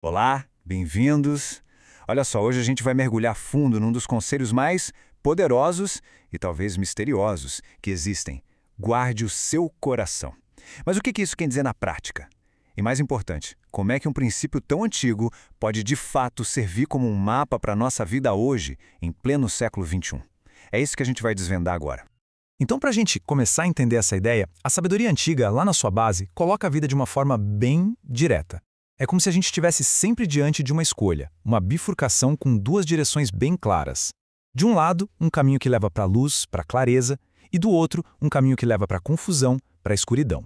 Olá, bem-vindos. Olha só, hoje a gente vai mergulhar fundo num dos conselhos mais poderosos e talvez misteriosos que existem. Guarde o seu coração. Mas o que isso quer dizer na prática? E mais importante, como é que um princípio tão antigo pode de fato servir como um mapa para a nossa vida hoje, em pleno século XXI? É isso que a gente vai desvendar agora. Então, para a gente começar a entender essa ideia, a sabedoria antiga, lá na sua base, coloca a vida de uma forma bem direta. É como se a gente estivesse sempre diante de uma escolha, uma bifurcação com duas direções bem claras. De um lado, um caminho que leva para a luz, para a clareza, e do outro, um caminho que leva para a confusão, para a escuridão.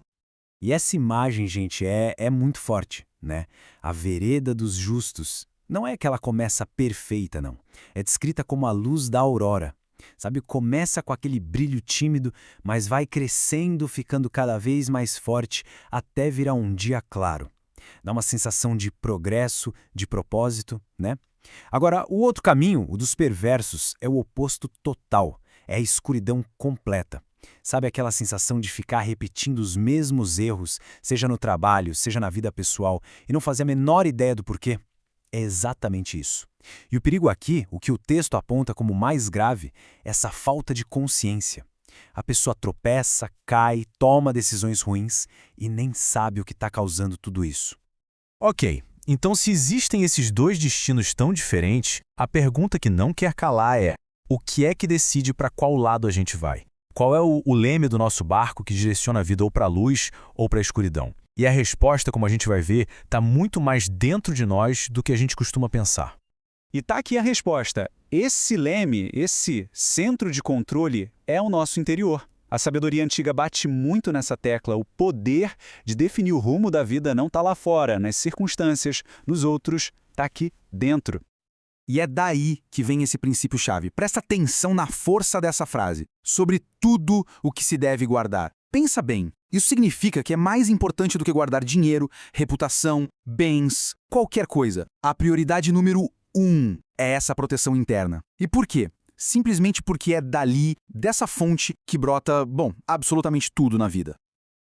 E essa imagem, gente, é muito forte, né? A vereda dos justos. Não é que ela começa perfeita, não. É descrita como a luz da aurora. Sabe, começa com aquele brilho tímido, mas vai crescendo, ficando cada vez mais forte, até virar um dia claro. Dá uma sensação de progresso, de propósito, né? Agora, o outro caminho, o dos perversos, é o oposto total. É a escuridão completa. Sabe aquela sensação de ficar repetindo os mesmos erros, seja no trabalho, seja na vida pessoal, e não fazer a menor ideia do porquê? É exatamente isso. E o perigo aqui, o que o texto aponta como mais grave, é essa falta de consciência. A pessoa tropeça, cai, toma decisões ruins e nem sabe o que está causando tudo isso. Ok, então se existem esses dois destinos tão diferentes, a pergunta que não quer calar é: o que é que decide para qual lado a gente vai? Qual é o leme do nosso barco que direciona a vida ou para a luz ou para a escuridão? E a resposta, como a gente vai ver, está muito mais dentro de nós do que a gente costuma pensar. E tá aqui a resposta. Esse leme, esse centro de controle, é o nosso interior. A sabedoria antiga bate muito nessa tecla. O poder de definir o rumo da vida não está lá fora, nas circunstâncias, nos outros, está aqui dentro. E é daí que vem esse princípio-chave. Presta atenção na força dessa frase. Sobre tudo o que se deve guardar. Pensa bem. Isso significa que é mais importante do que guardar dinheiro, reputação, bens, qualquer coisa. A prioridade número 1 é essa proteção interna. E por quê? Simplesmente porque é dali, dessa fonte, que brota, absolutamente tudo na vida.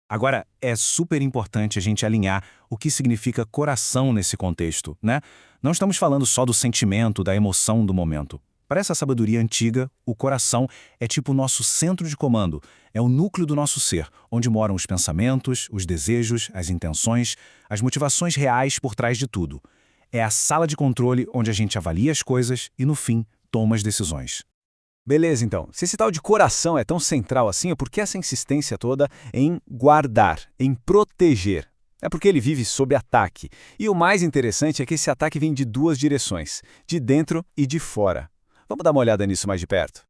Agora, é super importante a gente alinhar o que significa coração nesse contexto, né? Não estamos falando só do sentimento, da emoção do momento. Para essa sabedoria antiga, o coração é tipo o nosso centro de comando, é o núcleo do nosso ser, onde moram os pensamentos, os desejos, as intenções, as motivações reais por trás de tudo. É a sala de controle onde a gente avalia as coisas e, no fim, toma as decisões. Beleza, então. Se esse tal de coração é tão central assim, por que essa insistência toda em guardar, em proteger? É porque ele vive sob ataque. E o mais interessante é que esse ataque vem de duas direções, de dentro e de fora. Vamos dar uma olhada nisso mais de perto?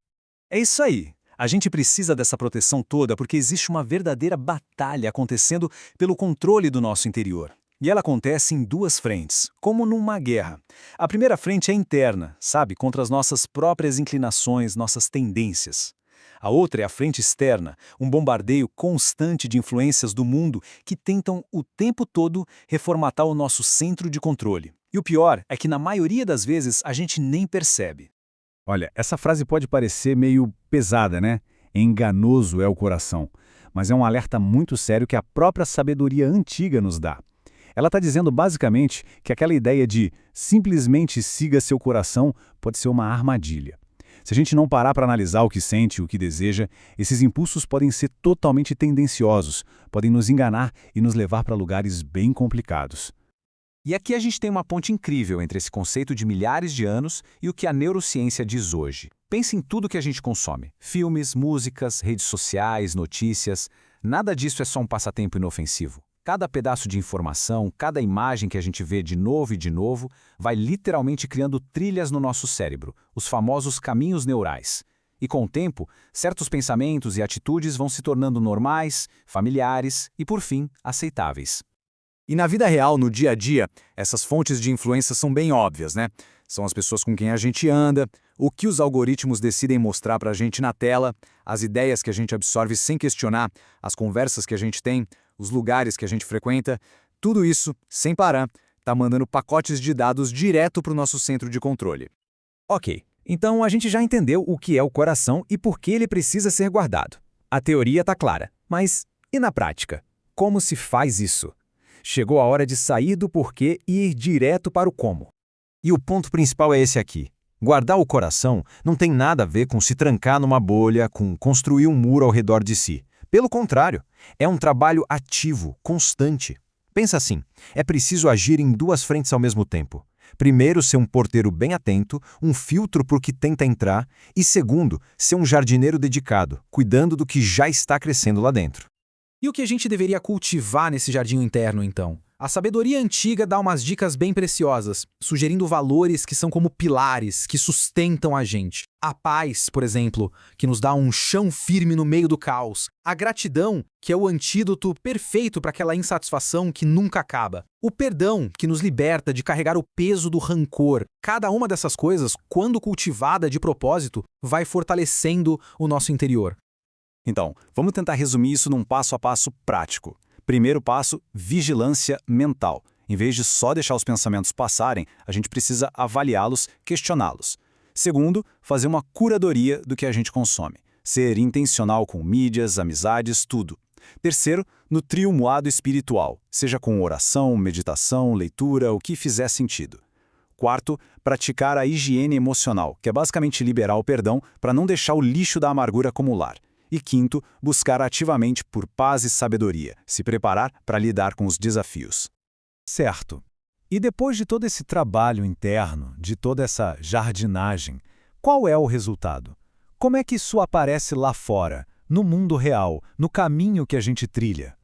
É isso aí. A gente precisa dessa proteção toda porque existe uma verdadeira batalha acontecendo pelo controle do nosso interior. E ela acontece em duas frentes, como numa guerra. A primeira frente é interna, sabe, contra as nossas próprias inclinações, nossas tendências. A outra é a frente externa, um bombardeio constante de influências do mundo que tentam o tempo todo reformatar o nosso centro de controle. E o pior é que na maioria das vezes a gente nem percebe. Olha, essa frase pode parecer meio pesada, né? Enganoso é o coração. Mas é um alerta muito sério que a própria sabedoria antiga nos dá. Ela está dizendo basicamente que aquela ideia de simplesmente siga seu coração pode ser uma armadilha. Se a gente não parar para analisar o que sente, o que deseja, esses impulsos podem ser totalmente tendenciosos, podem nos enganar e nos levar para lugares bem complicados. E aqui a gente tem uma ponte incrível entre esse conceito de milhares de anos e o que a neurociência diz hoje. Pense em tudo que a gente consome. Filmes, músicas, redes sociais, notícias. Nada disso é só um passatempo inofensivo. Cada pedaço de informação, cada imagem que a gente vê de novo e de novo, vai literalmente criando trilhas no nosso cérebro, os famosos caminhos neurais. E com o tempo, certos pensamentos e atitudes vão se tornando normais, familiares e, por fim, aceitáveis. E na vida real, no dia a dia, essas fontes de influência são bem óbvias, né? São as pessoas com quem a gente anda, o que os algoritmos decidem mostrar pra gente na tela, as ideias que a gente absorve sem questionar, as conversas que a gente tem, os lugares que a gente frequenta, tudo isso, sem parar, está mandando pacotes de dados direto para o nosso centro de controle. Ok, então a gente já entendeu o que é o coração e por que ele precisa ser guardado. A teoria está clara, mas e na prática? Como se faz isso? Chegou a hora de sair do porquê e ir direto para o como. E o ponto principal é esse aqui. Guardar o coração não tem nada a ver com se trancar numa bolha, com construir um muro ao redor de si. Pelo contrário, é um trabalho ativo, constante. Pensa assim, é preciso agir em duas frentes ao mesmo tempo. Primeiro, ser um porteiro bem atento, um filtro para o que tenta entrar, e segundo, ser um jardineiro dedicado, cuidando do que já está crescendo lá dentro. E o que a gente deveria cultivar nesse jardim interno, então? A sabedoria antiga dá umas dicas bem preciosas, sugerindo valores que são como pilares que sustentam a gente. A paz, por exemplo, que nos dá um chão firme no meio do caos. A gratidão, que é o antídoto perfeito para aquela insatisfação que nunca acaba. O perdão, que nos liberta de carregar o peso do rancor. Cada uma dessas coisas, quando cultivada de propósito, vai fortalecendo o nosso interior. Então, vamos tentar resumir isso num passo a passo prático. Primeiro passo, vigilância mental. Em vez de só deixar os pensamentos passarem, a gente precisa avaliá-los, questioná-los. Segundo, fazer uma curadoria do que a gente consome. Ser intencional com mídias, amizades, tudo. Terceiro, nutrir o moado espiritual, seja com oração, meditação, leitura, o que fizer sentido. Quarto, praticar a higiene emocional, que é basicamente liberar o perdão para não deixar o lixo da amargura acumular. E quinto, buscar ativamente por paz e sabedoria, se preparar para lidar com os desafios. Certo. E depois de todo esse trabalho interno, de toda essa jardinagem, qual é o resultado? Como é que isso aparece lá fora, no mundo real, no caminho que a gente trilha?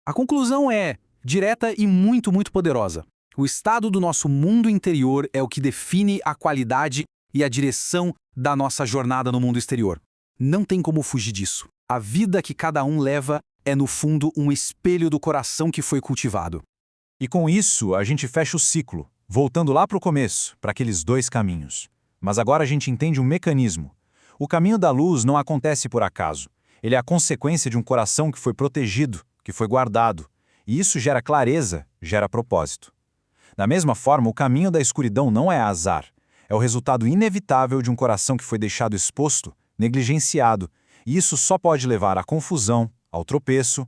A conclusão é direta e muito, muito poderosa. O estado do nosso mundo interior é o que define a qualidade e a direção da nossa jornada no mundo exterior. Não tem como fugir disso. A vida que cada um leva é, no fundo, um espelho do coração que foi cultivado. E com isso, a gente fecha o ciclo, voltando lá para o começo, para aqueles dois caminhos. Mas agora a gente entende um mecanismo. O caminho da luz não acontece por acaso. Ele é a consequência de um coração que foi protegido, que foi guardado. E isso gera clareza, gera propósito. Da mesma forma, o caminho da escuridão não é azar. É o resultado inevitável de um coração que foi deixado exposto, negligenciado, e isso só pode levar à confusão, ao tropeço.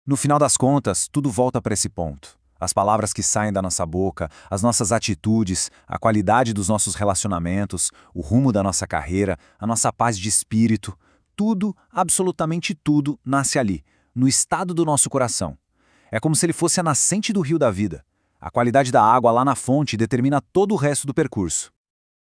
No final das contas, tudo volta para esse ponto. As palavras que saem da nossa boca, as nossas atitudes, a qualidade dos nossos relacionamentos, o rumo da nossa carreira, a nossa paz de espírito, tudo, absolutamente tudo, nasce ali, no estado do nosso coração. É como se ele fosse a nascente do rio da vida. A qualidade da água lá na fonte determina todo o resto do percurso.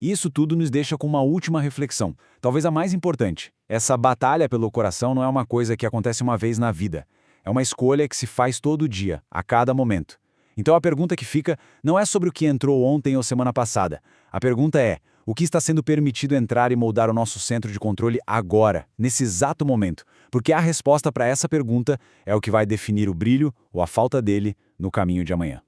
Isso tudo nos deixa com uma última reflexão, talvez a mais importante. Essa batalha pelo coração não é uma coisa que acontece uma vez na vida. É uma escolha que se faz todo dia, a cada momento. Então a pergunta que fica não é sobre o que entrou ontem ou semana passada. A pergunta é, o que está sendo permitido entrar e moldar o nosso centro de controle agora, nesse exato momento? Porque a resposta para essa pergunta é o que vai definir o brilho ou a falta dele no caminho de amanhã.